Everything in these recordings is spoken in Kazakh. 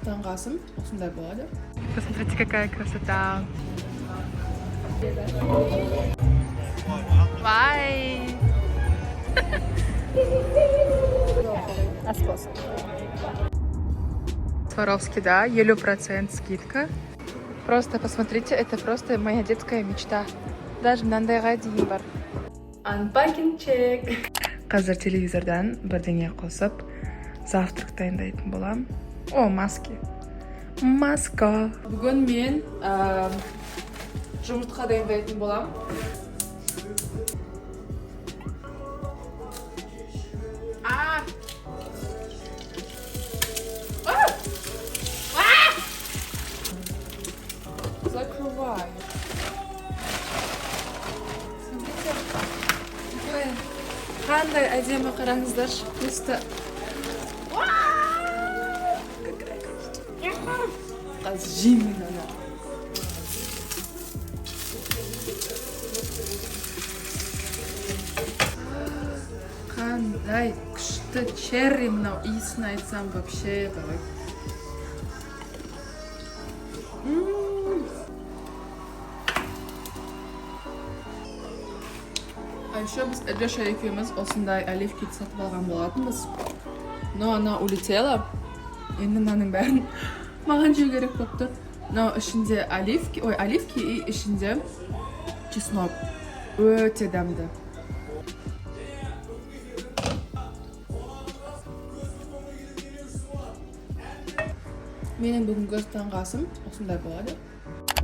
Таңғасым осындай болады. Посмотрите, какая красота. Вай! Сваровский, да, 50% скидка. Просто посмотрите, это просто моя детская мечта. Даже мынандайга дейін бар. Unpacking check. Қазір телевизордан бірдеңе қосып, завтрак дайындайтын болам. О, маски. Маска. Бүгін мен жұмыртқа дайындайтын болам. Закрывай. Смотрите. Қандай әдемі, қараңыздаршы. Просто қазір жеймін ана. Қандай күшті черри мынау, иісін айтсам вообще давай. А еще біз Леша екеуміз осындай оливки сатып алған болатынбыз. Но она улетела. Енді мынаның бәрін маған жеу керек болып тұр. Но ішінде оливки и ішінде чеснок. Өте дәмді. Менің бүгінгі таңғасым осындай болады.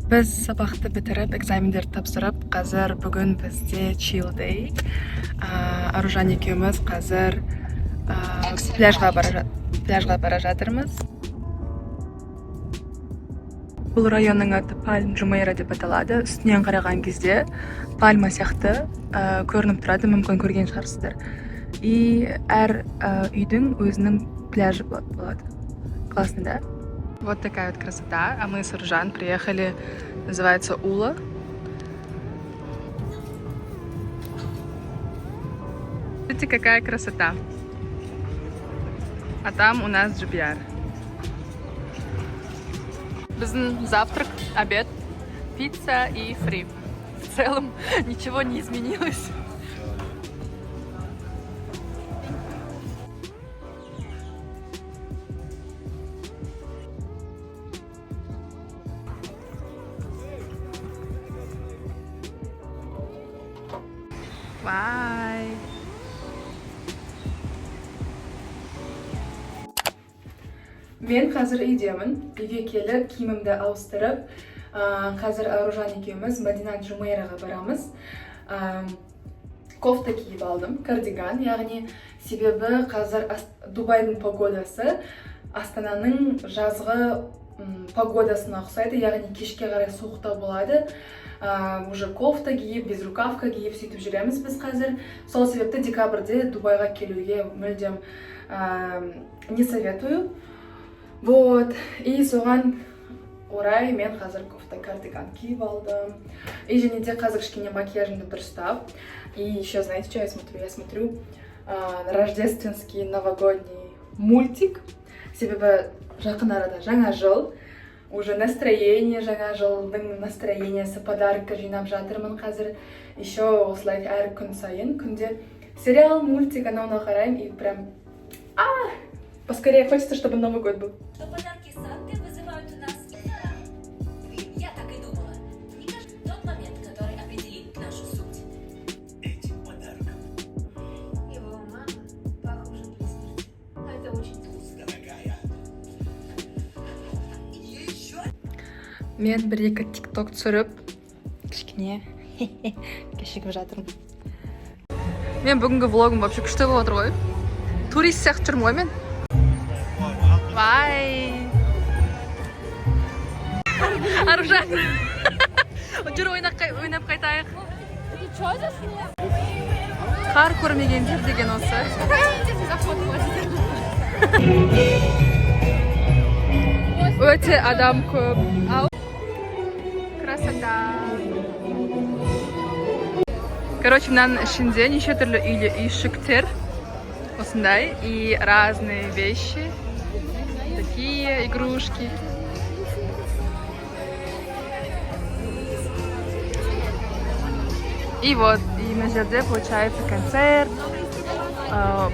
Біз сабақты бітіріп, экзамендерді тапсырып, қазір бүгін бізде chill day. Аружан екеуміз қазір пляжға бара жатырмыз. Бұл районның аты Пальм Джумейра деп аталады. Үстінен қараған кезде пальма сияқты көрініп тұрады, мүмкін көрген шығарсыздар. И әр үйдің өзінің пляжы болады. Классно, да? Вот такая вот красота. А мы с Аружан приехали, называется Ула. Смотрите, какая красота. А там у нас GBR. Біздің завтрак, обед, пицца и фри. В целом ничего не изменилось. Bye. Мен қазір үйдемін. Үйге келіп, киімімді ауыстырып, қазір Аружан екеуміз Мадина Джумейраға барамыз. Кофта киіп алдым, кардиган, яғни себебі қазір Дубайдың погодасы Астананың жазғы погодасына ұқсайды, яғни кешке қарай суықтау болады. Уже кофта киіп, безрукавка киіп сөйтіп жүреміз біз қазір. Сол себепті декабрьде Дубайға келуге мүлдем не советую. Вот, и соған орай мен қазір кофта кардиган киіп алдым. И және де қазір кішкене макияжымды дұрыстап. И еще, знаете, что я смотрю? Я смотрю рождественский новогодний мультик. Себебі жақын арада жаңа жыл. Уже настроение, жаңа жылдың настроениесі, подарка жинап жатырмын қазір. Еще осылай әр күн сайын күнде сериал, мультик, анауына қараймын и прям поскорее хочется, чтобы Новый год был. Что подарки Санты вызывают у нас? Я так и думала. Не кажется, тот момент, который определит нашу суть. Этим подарком. Его мама похожа при смерти. А это очень трудно. Дорогая. Еще. Мен бір-екі TikTok түсіріп, кішкене кешігіп жатырмын. Мен бүгінгі влогым вообще күшті болып отыр ғой. Турист сияқты жүрмін ғой мен. Бай! Аружан! Жүр ойнап қайтайық. Қар көрмеген жер деген осы. Өте адам көп. Красота! Короче, мынаның ішінде неше түрлі үйшіктер. Осындай. И разные вещи. Такие игрушки. И вот, и на жерде получается концерт,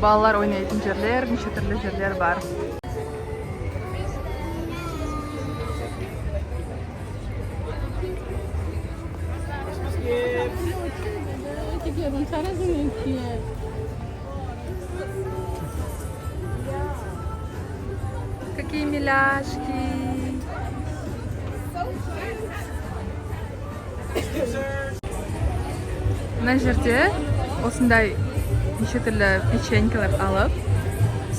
балалар ойнайтын жерлер, неше түрлі жерлер бар. Какие миляшки! Мына жерде осындай неше түрлі печенькалар алып,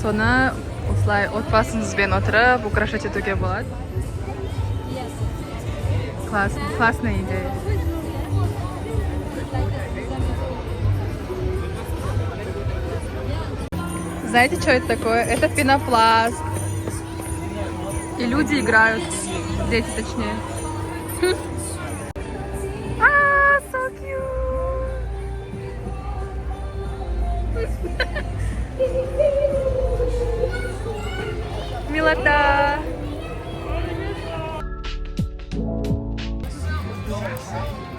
соны осылай отбасыңызбен отырып, украшать етуге болады. Классная идея. Знаете, что это такое? Это пенопласт. И люди играют. Дети, точнее. So cute! Милота!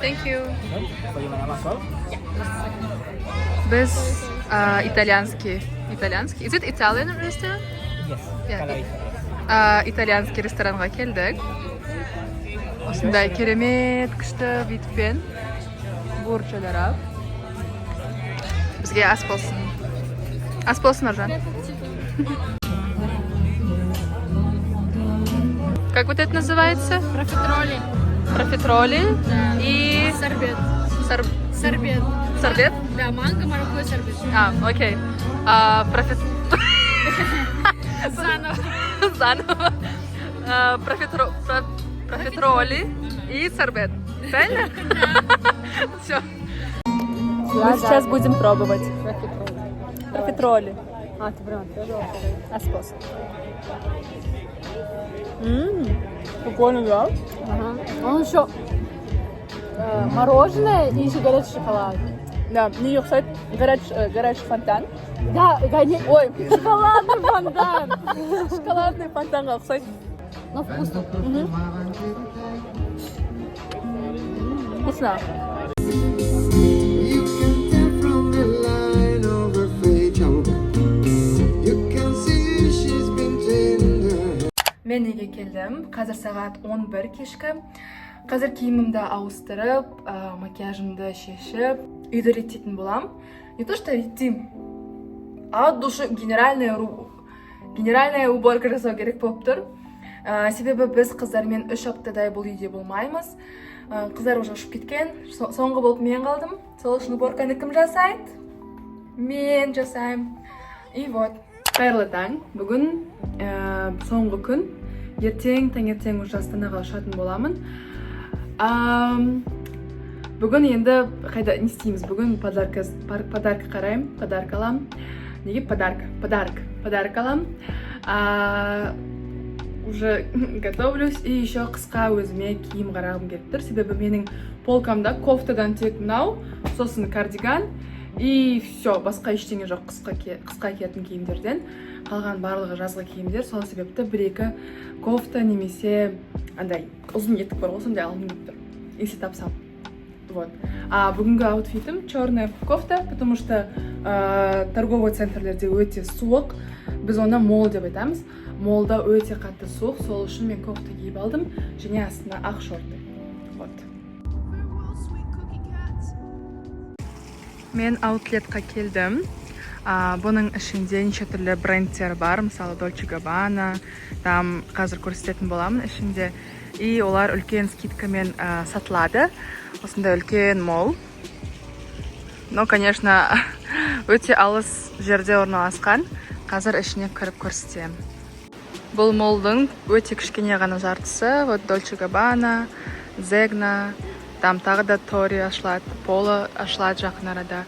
Thank you. Biz итальянский. Is it Italian restaurant? Yes. Yeah. Итальянский ресторанға келдік. Осындай керемет күшті витпен бурчалар алып. Бізге ас болсын. Ас болсын, Нұржан. Как вот это называется? Профитроли. Профитроли. Да. И... Сорбет. Сорбет? Сорбет? Да, манго, маракуйя, сорбет. Окей. Заново. Профитроли и сорбет. Правильно? Все. Мы сейчас будем пробовать. Профитроли. ты прям отвязал. Аспос. Прикольно, да? Ага. Он еще мороженое и еще горячий шоколад. Да, мне кстати, горячий фонтан. Да, ой, шоколадный фонтан. Шоколадный фонтан, кстати. Но вкусно. Вкусно. You can tell from the line of her face. You can see she's been tender. Мен үйге келдім. Қазір сағат 11 кешкі. Қазір киімімді ауыстырып, макияжымды шешіп, үйді реттейтін болам. Не то что реттейм, а от души генеральная уборка жасау керек болып тұр. Себебі біз қыздармен 3 аптадай бұл үйде болмаймыз. Қыздар уже ұшып кеткен. Соңғы болып мен қалдым. Сол үшін уборканы кім жасайды? Мен жасаймын. И вот. Қайырлы таң. Бүгін соңғы күн. Ертең, таңертең уже Астанаға ұшатын боламын. Бүгін енді қайда не істейміз? Бүгін подарка қараймын, подарка алам. Неге подарка алам. Уже готовлюсь и еще қысқа өзіме киім қарағым келіп тұр. Себебі менің полкамда кофтадан тек мынау, сосын кардиган и все, басқа ештеңе жоқ қысқа киетін киімдерден. Қалған барлығы жазғы киімдер, сол себепті 1-2 кофта немесе андай ұзын етік бар, осындай алғым келіп тұр. Если тапсам. Вот. Бүгінгі аутфитім черная кофта, потому что торговый центрлерде өте суық. Біз оны мол деп айтамыз. Молда өте қатты суық, сол үшін мен кофта киіп алдым, және астына ақ шорты. Вот. Мен аутлетқа келдім. Бұның ішінде неше түрлі брендтер бар, мысалы Dolce & Gabbana, там қазір көрсететін боламын ішінде. И олар үлкен скидкамен сатылады. Осындай үлкен мол. Но, конечно, өте алыс жерде орналасқан. Қазір ішіне кіріп көрсетем. Бұл молдың өте кішкене ғана жартысы. Вот Dolce & Gabbana, Zegna, там тағы да Тори ашылады, Поло ашылады жақын арада.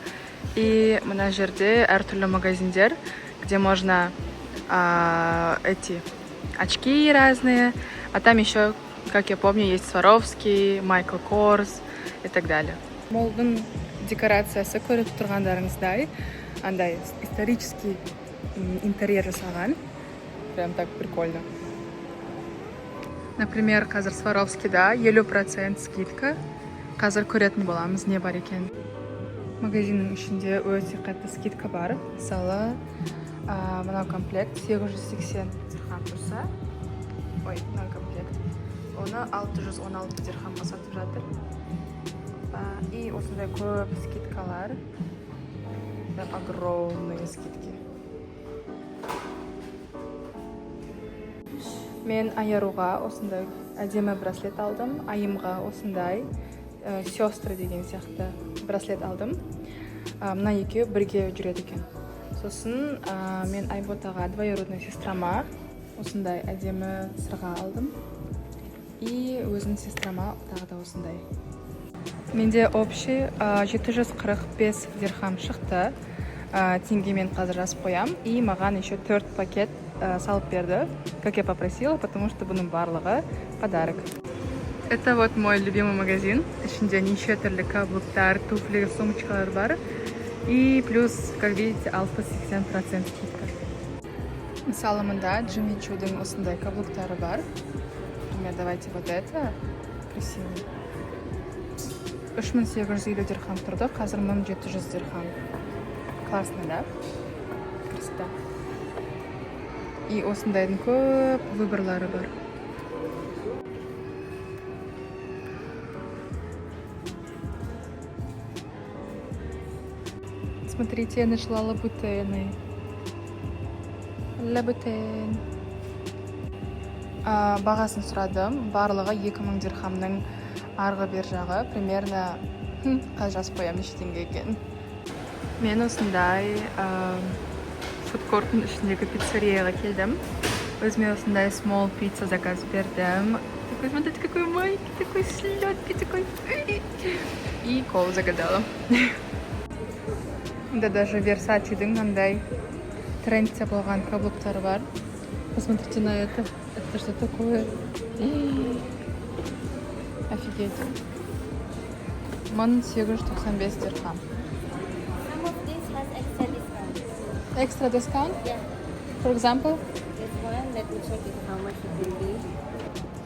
И мына жерде әртүрлі магазиндер, где можно эти очки разные. А там еще, как я помню, есть Swarovski, Michael Kors и так далее. Молдың декорациясы көріп тұрғандарыңыздай, андай исторический интерьер жасаған. Прям так прикольно. Например, қазір Сваровскийда 50% скидка. Қазір көретін боламыз, не бар екен. Магазиннің ішінде өте қатты скидка бар. Мысалы, мынау комплект 880 дирхам тұрса, мынау комплект, оны 616 дирхамға сатып жатыр. И осындай көп скидкалар, огромные скидки. Мен Аяруға осындай әдемі браслет алдым, Айымға осындай сестры деген сияқты браслет алдым. Мына екеуі бірге жүреді екен. Сосын мен Айботаға, двоюродной сестрама, осындай әдемі сырға алдым. И өзінің сестрама тағы да осындай. Менде общий 745 дирхам шықты. Теңгемен қазір жазып қоям. И маған еще 4 пакет салып берді, как я попросила, потому что бұның барлығы подарок. Это вот мой любимый магазин. Ішінде неше түрлі каблуктар, туфли, сумочкалар бар. И плюс, как видите, 60-80% скидка. Мысалы, мында Джимми Чудың осындай каблуктары бар. Например, давайте вот это. Красивый. 3850 дирхам тұрды, қазір 1700 дирхам. Классно, да? Красота. И осындайдың көп выборлары бар. Смотрите, я нашла лабутены. Лабутен. Бағасын сұрадым. Барлығы 2000 дирхамның арғы бер жағы. Примерно қазір жазып қоям неше теңге екен. Мен осындай фудкорттың ішіндегі пиццерияға келдім. Өзіме осындай small pizza заказ бердім. Такой, смотрите, какой маленький, такой сладкий, такой. И колу загадала. Да даже Versace'дің мындай трендте болған каблуктары бар. Посмотрите на это. Это что такое? Офигеть. 1895 дирхам. Some of this has extra discount. Extra discount? Yeah. For example? This one, let me check it how much it will be.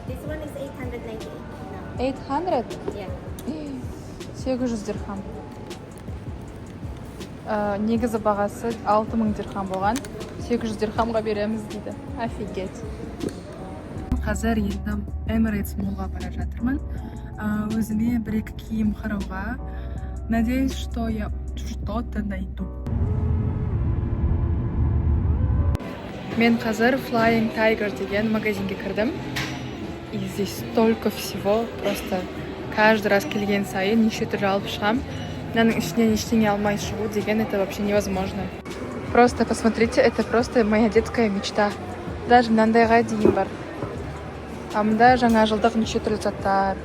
This one is 898 now. 800? Yeah. 800 дирхам. Негізі бағасы 6000 дирхам болған. 800 дирхамға береміз дейді. Офигеть. Қазір енді Emirates Mallға бара жатырмын. Өзіме бір-екі киім қарауға. Надеюсь, что я что-то найду. Мен қазір Flying Tiger деген магазинге кірдім. И здесь столько всего. Просто каждый раз келген сайын неше түрлі алып шығам. Мынаның ішінен ештеңе алмай шығу деген, это вообще невозможно. Просто посмотрите, это просто моя детская мечта. Даже мынандайға дейін бар. Мында жаңа жылдық неше түрлі заттар.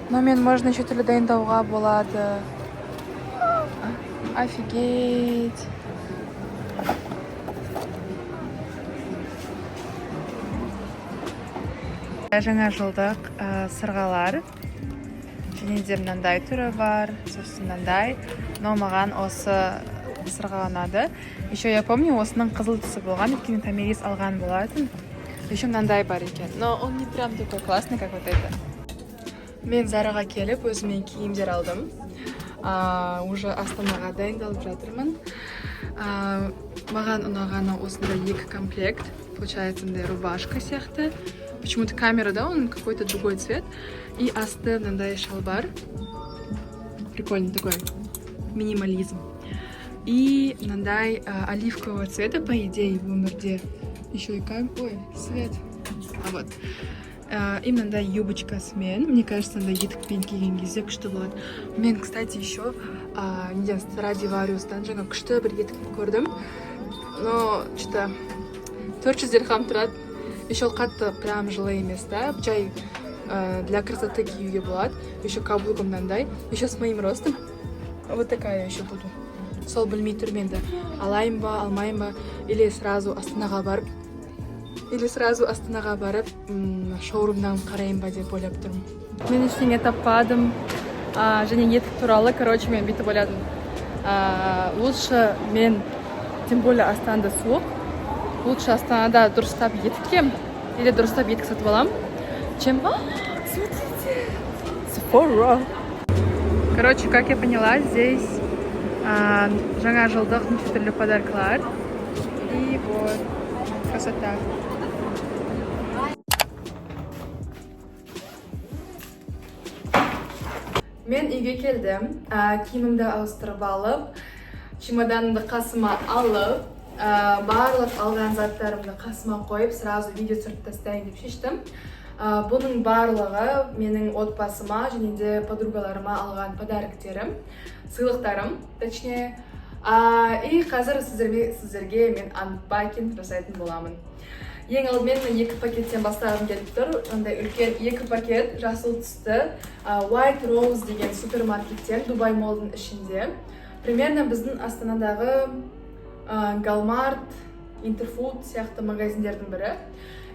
Но мен можно неше түрлі дайындауға болады. Офигеть. Жаңа жылдық сырғалар. Және де мынандай түрі бар, сосын мынандай. Но маған осы сырға ұнады. Еще я помню, осының қызыл түсі болған, өйткені Томирис алған болатын. Еще мынандай бар екен. Но он не прям такой классный, как вот это. Мен Зараға келіп, өзіме киімдер алдым. Уже Астанаға дайындалып жатырмын. Маған ұнағаны осындай 2 комплект. Получается, мындай рубашка сияқты. Почему-то камерада он какой-то другой цвет. И асты мынандай шалбар. Прикольный такой минимализм. И мынандай оливкового цвета, по идее, в өмірде. Еще и ой, свет. Вот. И мынандай юбочкасымен. Мне кажется, мындай етікпен киген кезде күшті болады. Мен, кстати, еще Stradivarius'тан жаңа күшті бір етік көрдім. Но что-то 400 дирхам тұрады. Еще қатты прям жылы емес, да? Жай для красоты киюге болады. Еще каблугым мынандай. Еще с моим ростом. Вот такая еще буду. Сол білмей тұрмын енді. Алайым ба, алмайым ба, или сразу Астанаға барып, шоурумнан қарайым ба деп ойлап тұрмын. Мен ештеңе таппадым. Және етік туралы, короче, мен бүйтіп ойладым. Лучше мен, тем более Астанада суық. Лучше Астанада дұрыстап етік кием, или дұрыстап етік сатып аламын. Чем? Смотрите! Sephora! Короче, как я поняла, здесь жаңа жылдық неше түрлі подаркалар. И вот, красота. Мен үйге келдім, киімімді ауыстырып алып, чемоданымды қасыма алып, барлық алған заттарымды қасыма қойып, сразу видео түсіріп тастайын деп шештім. Бұның барлығы менің отбасыма және де подругаларыма алған подароктерім, сыйлықтарым, точнее. И қазір сіздерге мен анбакинг жасайтын боламын. Ең алдымен мен 2 пакеттен бастағым келіп тұр. Ондай үлкен 2 пакет жасыл түсті White Rose деген супермаркеттен, Дубай молдың ішінде. Примерно біздің Астанадағы Галмарт, Интерфуд сияқты магазиндердің бірі.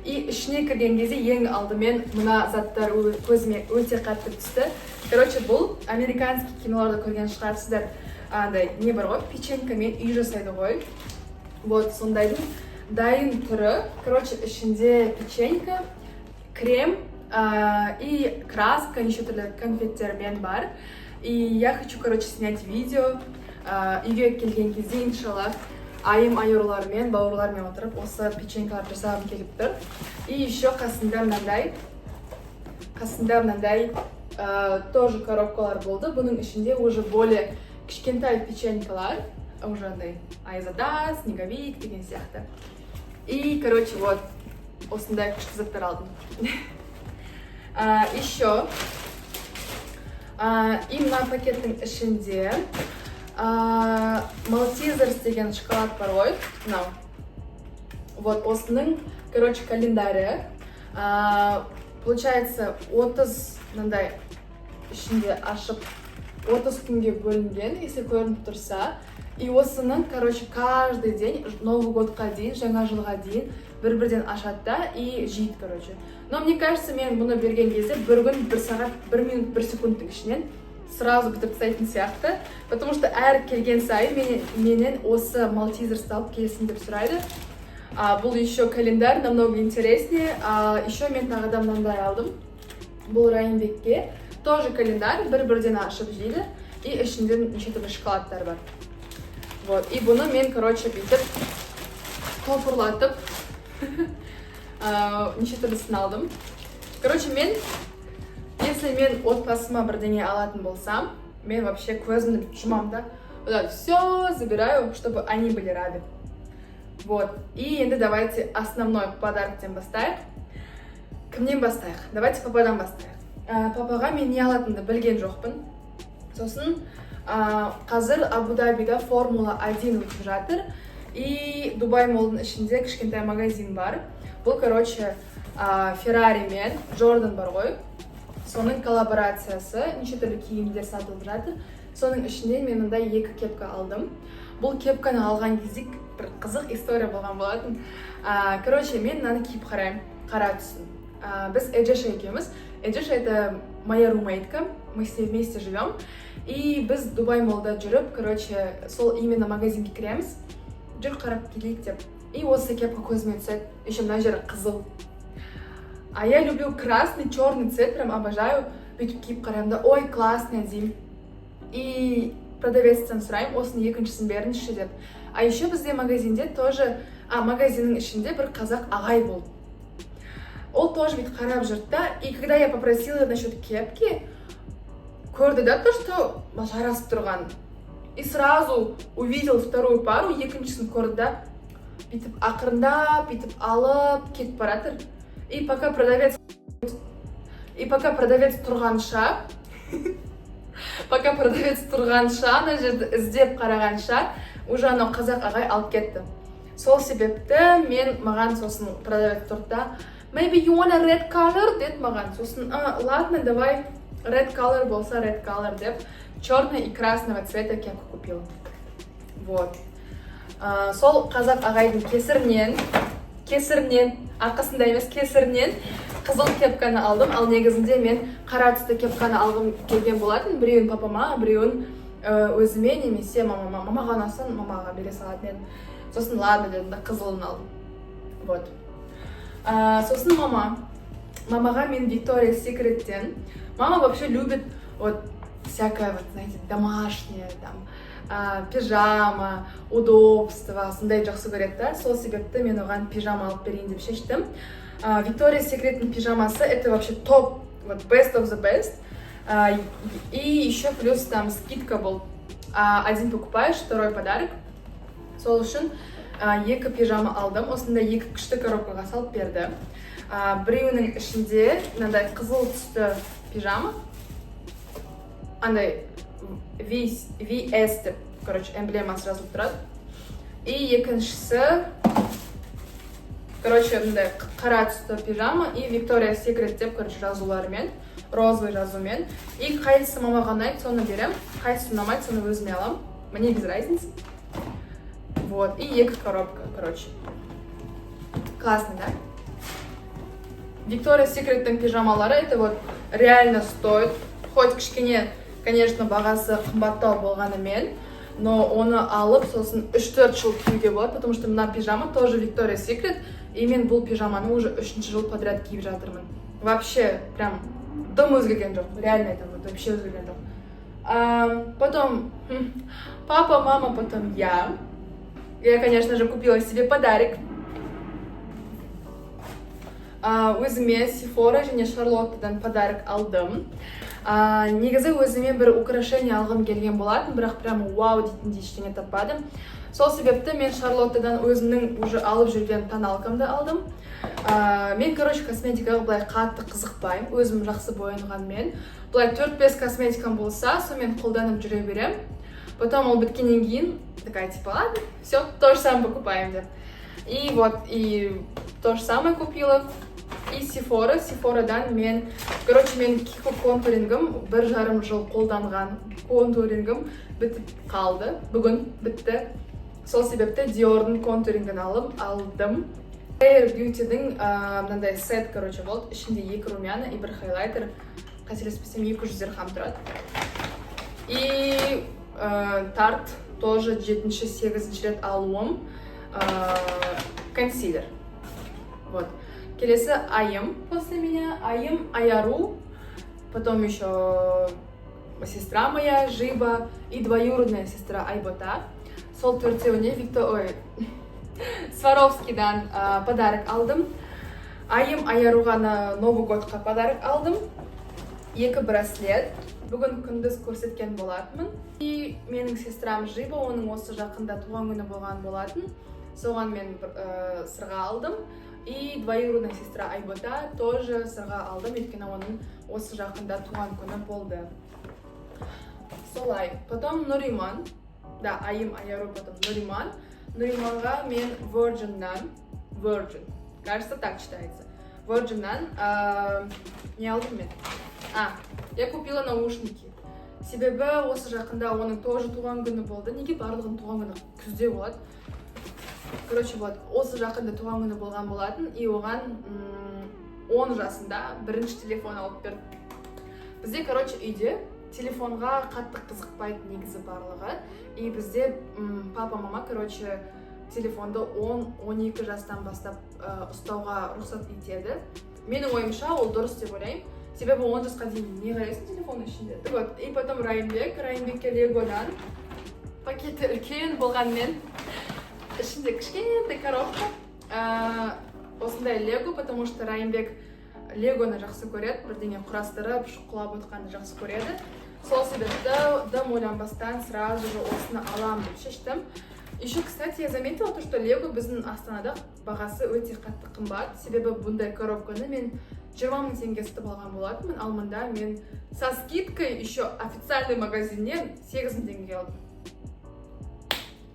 И ішіне кірген кезде ең алдымен мына заттар көзіме өте қатты түсті. Короче, бұл американский киноларда көрген шығарсыздар. Андай не бар ғой, печенькамен үй жасайды ғой. Вот сондайдың дайын түрі. Короче, ішінде печенька, крем и краска, неше түрлі конфеттермен бар. И я хочу, короче, снять видео. Үйге келген кезде, иншалла, айым айырлармен, бауырлармен отырып, осы печенькалар жасағым келіп тұр. И еще қасында мынандай тоже коробкалар болды. Бұның ішінде уже более кішкентай печенькалар, уже андай айзада, снеговик деген сияқты. И, короче, вот, осындай күшті заттар алдым. Еще, и мына пакеттің ішінде Maltesers деген шоколад бар ғой, мынау. Вот, осының, короче, календарі. Получается, 30 мындай ішінде ашып 30 күнге бөлінген, если көрініп тұрса. И осының, короче, каждый день, Новый годқа дейін, жаңа жылға дейін, бір-бірден ашатта и жейді, короче. Но мне кажется, мен бұны берген кезде бір күн, 1 сағат, 1 минут, 1 секундтың ішінен сразу бітіп тастайтын сияқты. Потому что әр келген сайын менен осы Maltesers алып келсін деп сұрайды. Бұл еще календарь намного интереснее. Еще мен тағыда мынандай алдым. Бұл Райымбекке. Тоже календарь, бір-бірден ашып жейді. И ішінде неше түрлі шоколадтар бар. Вот. И бұны мен, короче, бүйтіп топырлатып неше түрлісін алдым. Короче, если мен отбасыма бірдеңе алатын болсам, мен вообще көзімді жұмам да, все забираю, чтобы они были рады. Вот. И енді давайте основной подароктен бастайық. Кімнен бастайық? Давайте пападан бастайық. Папаға мен не алатынды білген жоқпын. Сосын қазір Абу-Дабида Формула 1 өтіп жатыр. И Дубай молдың ішінде кішкентай магазин бар. Бұл, короче, Феррари мен Джордан бар ғой. Соның коллаборациясы, неше түрлі киімдер сатылып жатыр. Соның ішінде мен мындай 2 кепка алдым. Бұл кепканы алған кезде бір қызық история болған болатын. Короче, мен мынаны киіп қараймын, қара түсін. Біз Эджеша екеуміз. Эджеша это моя румейтка, мы с ней вместе живем. И біз Дубай молда жүріп, короче, сол именно магазинге кіреміз. Жүр қарап келейік деп. И осы кепка көзіме түседі. Еще мына жері қызыл. А я люблю красный, черный цвет, прям обожаю. Бүйтіп киіп қараймын да, ой, классный деймін. И продавецтен сұраймын, осыны екіншісін беріңізші деп. А еще бізде магазинде тоже, магазиннің ішінде бір қазақ ағай болды. Ол тоже бүйтіп қарап жүрді да. И когда я попросила насчет кепки, көрді да то, что жарасып тұрған. И сразу увидел вторую пару, екіншісін көрді да. Бүйтіп ақырында, бүйтіп алып кетіп баратыр. И пока продавец тұрғанша, ана жерді іздеп қарағанша, уже анау қазақ ағай алып кетті. Сол себепті маған сосын продавец тұрды. Maybe you want a red color? Деді маған. Сосын, ладно, давай, red color болса red color деп, черный и красного цвета кепка купил. Вот. Сол қазақ ағайдың кесірінен, ақысында емес, кесірінен қызыл кепканы алдым. Ал негізінде мен қара түсті кепканы алғым келген болатын. Біреуін папама, біреуін өзіме, немесе мамама. Мамаға ұнаса, мамаға бере салатын едім. Сосын ладно дедім да қызылын алдым. Вот. Сосын мамаға мен Victoria's Secret'тен. Мама вообще любит вот всякое, вот, знаете, домашнее, там, пижама, удобство, сондай жақсы көреді да. Сол себепті мен оған пижама алып берейін деп шештім. Victoria's Secret'ның пижамасы это вообще топ, вот best of the best. И еще плюс там скидка был. Один покупаешь, второй подарок. Сол үшін екі пижама алдым. Осында екі күшті коробкаға салып берді. Біреуінің ішінде мынандай қызыл түсті пижама. Андай VS деп, короче, эмблемасы жазылып тұрады. И екіншісі, короче, мындай қара түсті пижама и Victoria's Secret деп, короче, жазуларымен, розовый жазумен. И қайсысы мамаға ұнайды, соны берем. Қайсысы ұнамайды, соны өзіме алам. Мне без разницы. Вот, и екі коробка, короче. Классно, да? Victoria's Secret'тің пижамалары, это вот реально стоит. Хоть кішкене, конечно, бағасы қымбаттау болғанымен, но оны алып, сосын 3-4 жыл киюге болады, потому что мына пижама тоже Victoria's Secret, и мен бұл пижаманы уже 3-ші жыл подряд киіп жатырмын. Вообще, прям, дым өзгерген жоқ, реально айтам, вообще өзгерген жоқ. Потом папа, мама, потом я. Я, конечно же, купила себе подарок. Өзіме Sephora және Шарлоттадан подарок алдым. Негізі өзіме бір украшение алғым келген болатын, бірақ прямо вау дейтіндей ештеңе таппадым. Сол себепті мен Шарлоттадан өзімнің уже алып жүрген тоналкамды алдым. Мен, короче, косметикаға былай қатты қызықпаймын, өзім жақсы боянғанмен. Былай 4-5 косметикам болса, сонымен қолданып жүре берем. Потом ол біткеннен кейін, такая типа, ладно, все, то же самое покупаем деп. И вот, и то же самое купила. И Sephoraдан мен, короче, мен Kiko контурингім 1,5 жыл қолданған контурингім бітіп қалды. Бүгін бітті. Сол себепті Dior'дың контурингін алдым. Rare Beauty'дің мынандай сет, короче, болды. Ішінде 2 румяна и 1 хайлайтер. Қателеспесем 200 дирхам тұрады. И Tarte тоже 7-8 рет алуым. Консилер. Вот. Келесі Айым после меня, Айым, Аяру, потом еще сестра моя, Жиба и двоюродная сестра Айбота. Сол төртеуіне Сваровскийдан подарок алдым. Айым, Аяруға на Новый годқа подарок алдым. 2 браслет. Бүгін күндіз көрсеткен болатынмын. И менің сестрам Жиба, оның осы жақында туған күні болған болатын. Соған мен сырға алдым. И двоюродная сестра Айбота тоже сырға алдым, өйткені оның осы жақында туған күні болды. Солай. Потом Нуриман. Да, Айым, Аяру, потом Нуриман. Нуриманға мен Virgin. Кажется, так читается. Virgin'нан не алдым мен. Я купила наушники. Себебі осы жақында оның тоже туған күні болды. Неге барлығын туған күні күзде болады? Короче, вот, осы жақында туған күні болған болатын, и оған 10 жасында бірінші телефон алып берді. Бізде, короче, үйде телефонға қатты қызықпайды негізі барлығы. И бізде папа-мама, короче, телефонды 10-12 жастан бастап ұстауға рұқсат етеді. Менің ойымша ол дұрыс деп ойлаймын. Себебі 10 жасқа дейін не қарайсың телефонның ішінде? Вот, и потом Райымбекке Легодан пакеті үлкен болғанмен ішінде кішкентай коробка. Осындай Лего, потому что Райымбек Легоны жақсы көреді, бірдеңе құрастырып, шұқылап отқанды жақсы көреді. Сол себепті дым ойланбастан сразу же осыны алам деп шештім. Еще, кстати, я заметила то, что Лего біздің Астанада бағасы өте қатты қымбат. Себебі бұндай коробканы мен 20 000 теңге сатып алған болатынмын, ал мында мен со скидкой еще официальный магазиннен 8 000 теңге алдым.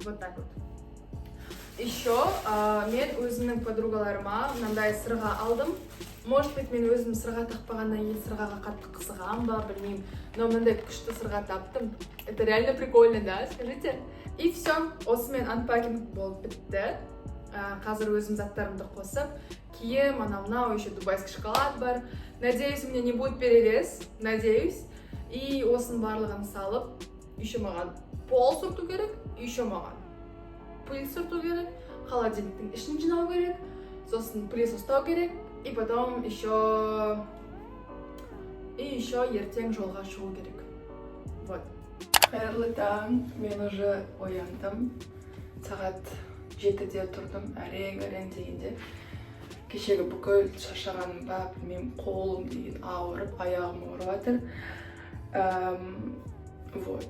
Вот так вот. Еще мен өзімнің подругаларыма мынандай сырға алдым. Может быть, мен өзім сырға тақпағаннан кейін сырғаға қатты қызығам ба, білмеймін. Но мынандай күшті сырға таптым. Это реально прикольно, да? Скажите. И все. Осымен анпакинг болып бітті. Қазір өзім заттарымды қосып, киім, анау, еще дубайский шоколад бар. Надеюсь, у меня не будет перевес. Надеюсь. И осының барлығын салып, еще маған пол сүрту керек, еще маған пыль сүрту керек, холодильниктің ішін жинау керек. сосын пресс ұстау керек, и потом еще ертең жолға шығу керек. Вот. Қайырлы таң, мен уже ояндым. Сағат 7-де тұрдым, әрең дегенде. Кешегі бүкіл шаршағаным ба, білмеймін, қолым деген ауырып, аяғым ауырып жатыр. Вот.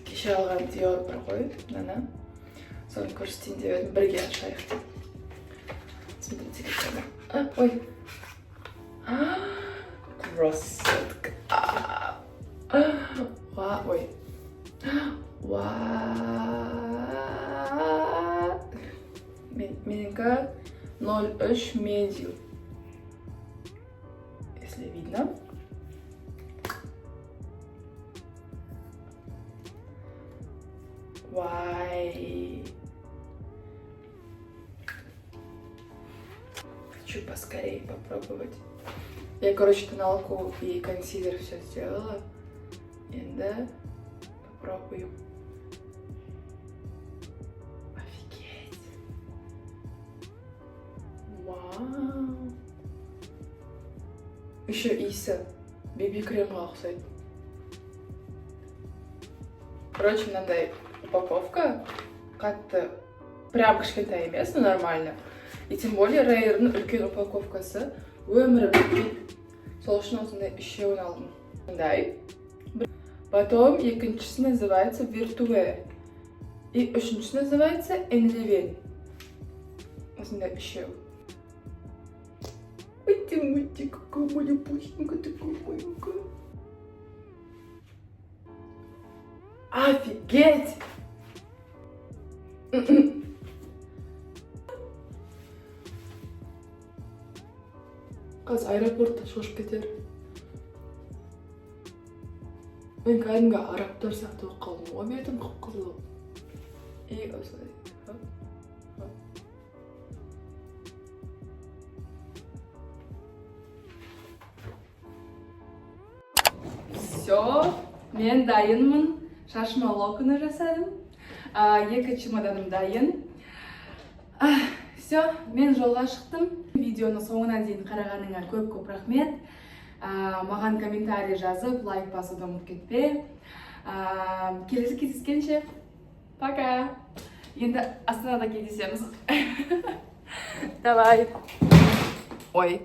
Кеше алған диор бар ғой, мынаны. Соны көрсетейін деп едім, бірге ашайық деп. Смотрите, какая. Ой. Красотка. Ой. Менікі 03 медиум. Если видно. Вай. Хочу поскорее попробовать. Я, короче, тоналку и консилер все сделала. И да, попробую. Офигеть. Вау. Еще иісі BB-кремға ұқсайды. Короче, мынандай упаковка қатты прям кішкентай емес, но нормально. И тем более Рейердің үлкен упаковкасы өмірі бітпейді. Сол үшін осындай үшеуін алдым. Мындай. Потом екіншісі называется Virtue. И үшіншісі называется Enleven. Осындай үшеу. Мути, какая моя пухенькая, такая маленькая. Офигеть! Қазір аэропортта шошып кетер. Мен кәдімгі арабтар сияқты болып қалдым ғой, бетім қып-қызыл. И осылай. Все, мен дайынмын. Шашыма локоны жасадым. 2 чемоданым дайын. Все, мен жолға шықтым. Видеоны соңына дейін қарағаныңа көп рахмет. Маған комментарий жазып, лайк басуды ұмытып кетпе. Келесі кездескенше. Пока. Енді Астанада кездесеміз. Давай. Ой.